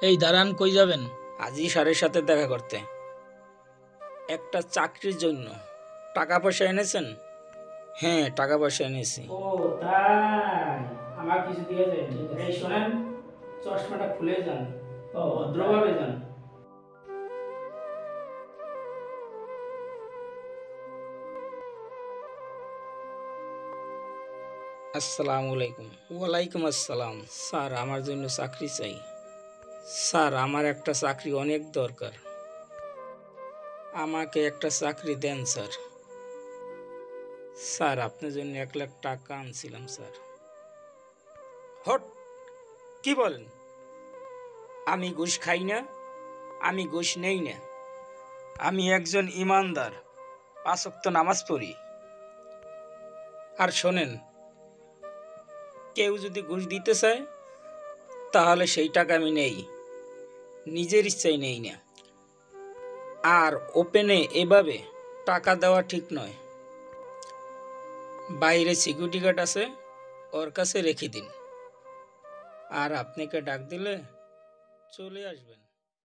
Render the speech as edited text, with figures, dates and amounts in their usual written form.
এই দাঁড়ান, কই যাবেন? আজি স্যারের সাথে দেখা করতে। একটা চাকরির জন্য। টাকা পয়সা এনেছেন? হ্যাঁ, টাকা পয়সা এনেছি। ও তাই, আমার কিছু দিয়ে যায়। এই শোনেন, চশমাটা খুলে যান, ভদ্রভাবে যান। আসসালামু আলাইকুম। ওয়ালাইকুম আসসালাম। স্যার, আমার জন্য চাকরি চাই। স্যার, আমার একটা চাকরি অনেক দরকার। আমাকে একটা চাকরি দেন স্যার। স্যার, আপনার জন্য 1 লাখ টাকা আনছিলাম স্যার। হট, কি বলেন? আমি ঘুষ খাই না, আমি ঘুষ নেই না। আমি একজন ইমানদার, 5 ওয়াক্ত নামাজ পড়ি। আর শোনেন, কেউ যদি ঘুষ দিতে চায় তাহলে সেই টাকা আমি নেই, নিজের ইচ্ছাই নেই না। আর ওপেনে এভাবে টাকা দেওয়া ঠিক নয়। বাইরে সিকিউরিটি গার্ড আছে, ওর কাছে রেখে দিন। আর আপনাকে ডাক দিলে চলে আসবেন।